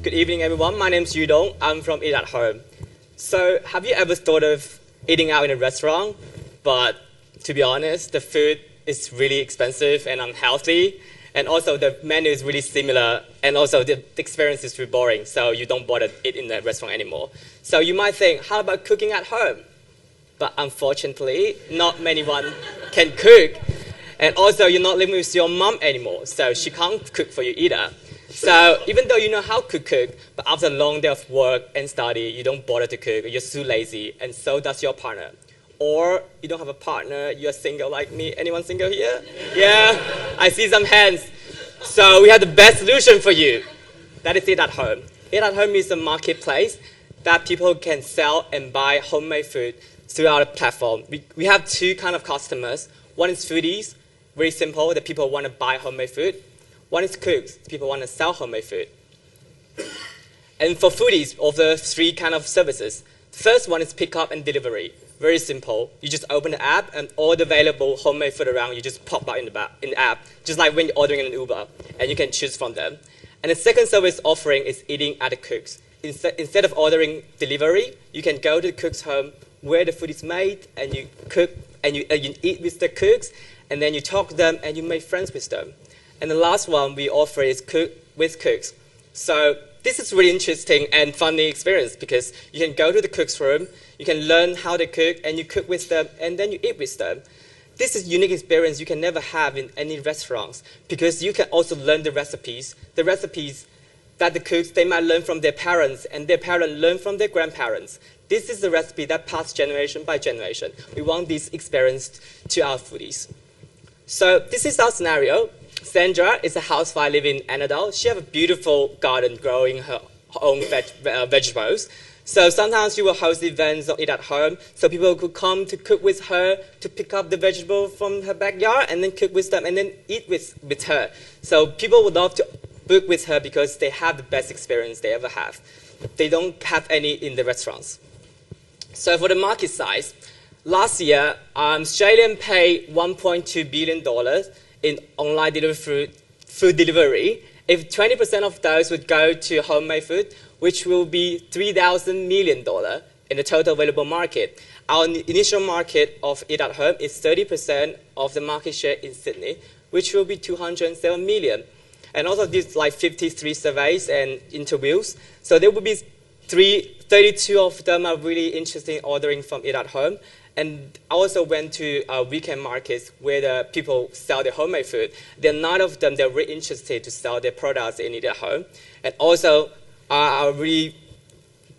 Good evening, everyone. My name is Yudong. I'm from Eat at Home. So, have you ever thought of eating out in a restaurant? But to be honest, the food is really expensive and unhealthy. And also, the menu is really similar. And also, the experience is really boring. So, you don't bother to eat in the restaurant anymore. So, you might think, how about cooking at home? But unfortunately, not many one can cook. And also, you're not living with your mom anymore. So, she can't cook for you either. So even though you know how to cook, but after a long day of work and study, you don't bother to cook, you're too lazy, and so does your partner. Or you don't have a partner, you're single like me. Anyone single here? Yeah, I see some hands. So we have the best solution for you. That is Eat at Home. Eat at Home is a marketplace that people can sell and buy homemade food through our platform. We have two kinds of customers. One is foodies, very simple, that people want to buy homemade food. One is cooks, people want to sell homemade food. And for foodies, offer three kinds of services. The first one is pickup and delivery. Very simple. You just open the app and all the available homemade food around you just pop out in the app, just like when you're ordering an Uber, and you can choose from them. And the second service offering is eating at the cooks. Instead of ordering delivery, you can go to the cook's home where the food is made, and you cook, and you eat with the cooks, and then you talk to them, and you make friends with them. And the last one we offer is cook with cooks. So this is really interesting and funny experience because you can go to the cook's room, you can learn how they cook, and you cook with them, and then you eat with them. This is a unique experience you can never have in any restaurants because you can also learn the recipes that the cooks, they might learn from their parents, and their parents learn from their grandparents. This is the recipe that passed generation by generation. We want this experience to our foodies. So this is our scenario. Sandra is a housewife living in Annandale. She has a beautiful garden growing her own vegetables. So sometimes she will host events or eat at home. So people could come to cook with her, to pick up the vegetable from her backyard, and then cook with them, and then eat with her. So people would love to book with her because they have the best experience they ever have. They don't have any in the restaurants. So for the market size, last year, Australian paid $1.2 billion in online food delivery. If 20% of those would go to homemade food, which will be $3,000 million in the total available market. Our initial market of Eat at Home is 30% of the market share in Sydney, which will be 207 million. And also these like 53 surveys and interviews. So there will be 32 of them are really interested in ordering from Eat at Home. And I also went to weekend markets where the people sell their homemade food. There are 9 of them that are really interested to sell their products in Eat at Home. And also our really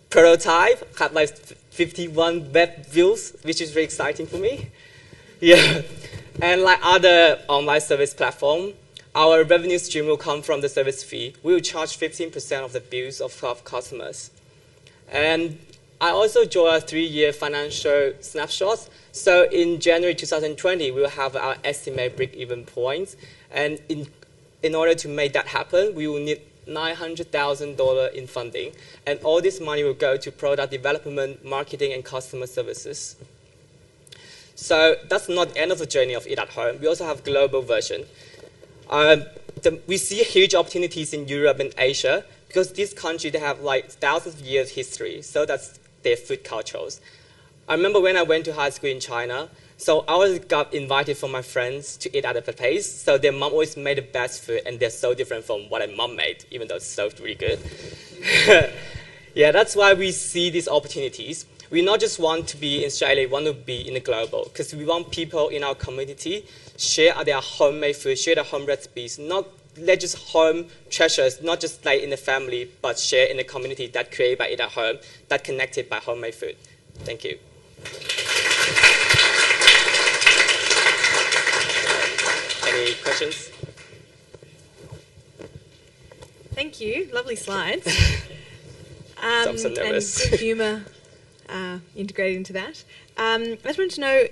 prototype had like 51 web views, which is very exciting for me. Yeah. And like other online service platform, our revenue stream will come from the service fee. We will charge 15% of the bills of customers. And I also draw a 3-year financial snapshot. So in January 2020, we will have our estimate break-even points. And in order to make that happen, we will need $900,000 in funding. And all this money will go to product development, marketing, and customer services. So that's not the end of the journey of Eat at Home. We also have a global version. We see huge opportunities in Europe and Asia because these countries, they have like thousands of years history. So that's their food cultures. I remember when I went to high school in China, so I always got invited from my friends to eat at a place. So their mom always made the best food, and they're so different from what my mom made, even though it's so really good. Yeah, that's why we see these opportunities. We not just want to be in Australia, we want to be in the global, because we want people in our community share their homemade food, share their home recipes, not let just home treasures, not just like in the family, but share in the community that created by Eat at Home, that connected by homemade food. Thank you. Any questions? Thank you. Lovely slides. I'm so nervous. And good humour integrated into that. I just wanted to know,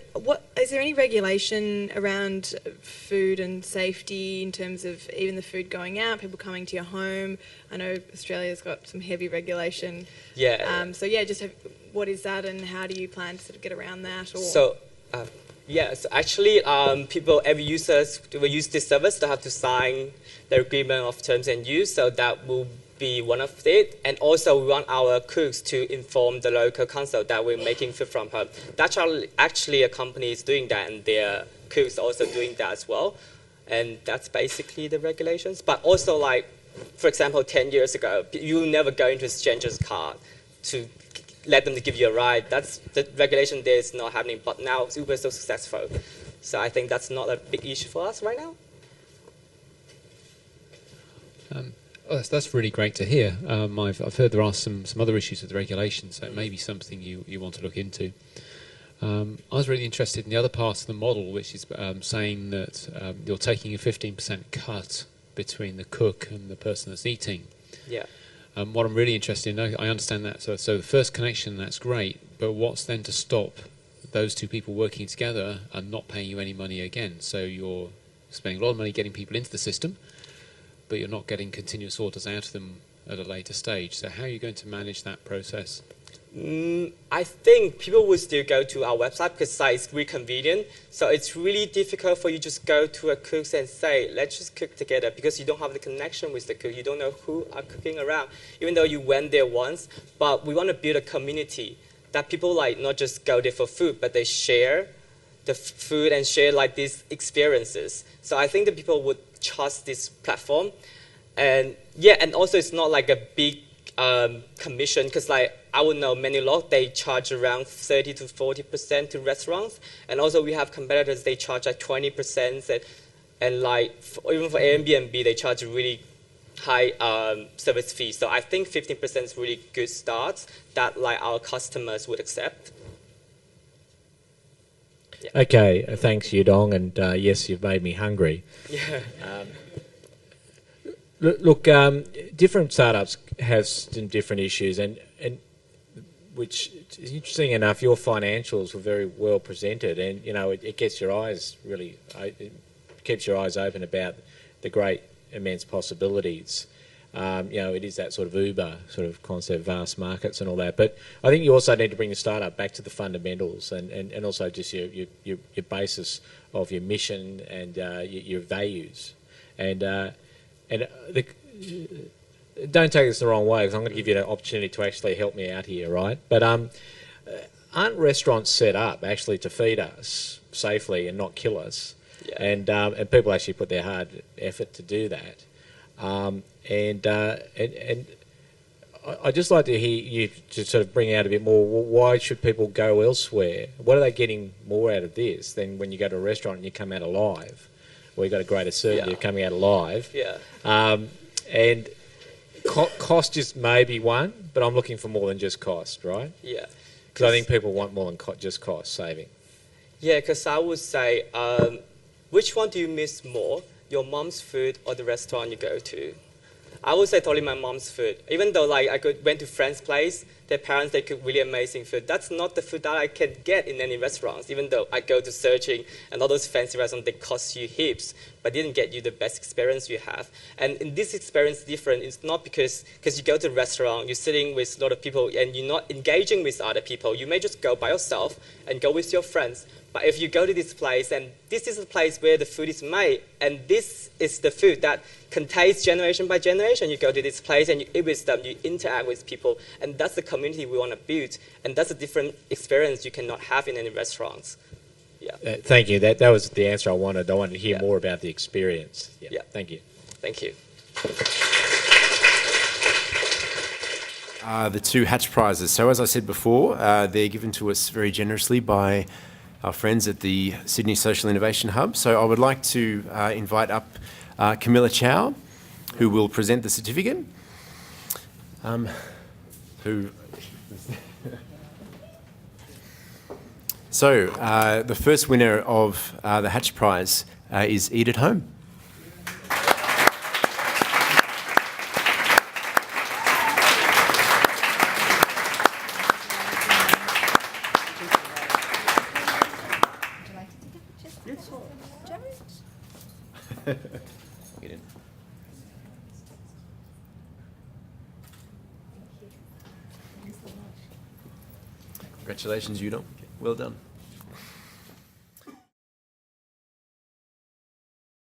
is there any regulation around food and safety in terms of even the food going out, people coming to your home? I know Australia's got some heavy regulation. Yeah. So yeah, what is that, and how do you plan to sort of get around that? Or? So, so actually, every users will use this service, they have to sign the agreement of terms and use, so that will be one of it. And also we want our cooks to inform the local council that we're making food from home. That's actually a company is doing that, and their cooks also doing that as well. And that's basically the regulations. But also, like, for example, 10 years ago, you never go into a stranger's car to let them give you a ride. That's the regulation there is not happening. But now Uber is so successful. So I think that's not a big issue for us right now. That's really great to hear. I've heard there are some other issues with the regulations, so it may be something you want to look into. I was really interested in the other part of the model, which is saying that you're taking a 15% cut between the cook and the person that's eating. Yeah. What I'm really interested in, I understand that. So the first connection, that's great, but what's then to stop those two people working together and not paying you any money again? So you're spending a lot of money getting people into the system, but you're not getting continuous orders out of them at a later stage. So how are you going to manage that process? I think people will still go to our website because it's really convenient. So it's really difficult for you just go to a cook and say, let's just cook together, because you don't have the connection with the cook. You don't know who are cooking around, even though you went there once. But we want to build a community that people like not just go there for food, but they share the food and share like these experiences. So I think that people would trust this platform. And yeah, and also it's not like a big commission, because like I would know Menulog, they charge around 30 to 40% to restaurants, and also we have competitors, they charge like 20%, and like even for Airbnb they charge a really high service fee. So I think 15% is really good start that like our customers would accept. Yeah. Okay, thanks Yudong, and yes, you've made me hungry. Yeah. Look, different startups have some different issues, and which is interesting enough. Your financials were very well presented, and you know it gets your eyes really, it keeps your eyes open about the great immense possibilities. You know, it is that sort of Uber sort of concept, vast markets and all that. But I think you also need to bring the startup back to the fundamentals, and also just your basis of your mission and your values, and don't take this the wrong way, because I'm going to give you an opportunity to actually help me out here, right? But aren't restaurants set up actually to feed us safely and not kill us? Yeah. And people actually put their hard effort to do that. And I'd just like to hear you to sort of bring out a bit more. Why should people go elsewhere? What are they getting more out of this than when you go to a restaurant and you come out alive? Well, you've got a greater certainty of coming out alive. Yeah. And cost is maybe one, but I'm looking for more than just cost, right? Yeah. Because I think people want more than just cost saving. Yeah, because I would say, which one do you miss more, your mom's food or the restaurant you go to? I would say totally my mom's food. Even though like I went to friends' place, their parents, they cook really amazing food. That's not the food that I can get in any restaurants. Even though I go to Searching and all those fancy restaurants, they cost you heaps, but didn't get you the best experience you have. And in this experience different, it's not because you go to a restaurant, you're sitting with a lot of people and you're not engaging with other people. You may just go by yourself and go with your friends. But if you go to this place, and this is the place where the food is made, and this is the food that contains generation by generation, you go to this place and you eat with them, you interact with people, and that's the community we want to build, and that's a different experience you cannot have in any restaurants. Yeah. Thank you. That was the answer I wanted. I wanted to hear more about the experience. Yeah. Thank you. Thank you. The two Hatch Prizes. So as I said before, they're given to us very generously by our friends at the Sydney Social Innovation Hub. So I would like to invite up Camilla Chow, who will present the certificate. So the first winner of the Hatch Prize is Eat at Home. Get in. Congratulations, Yudong. Well done.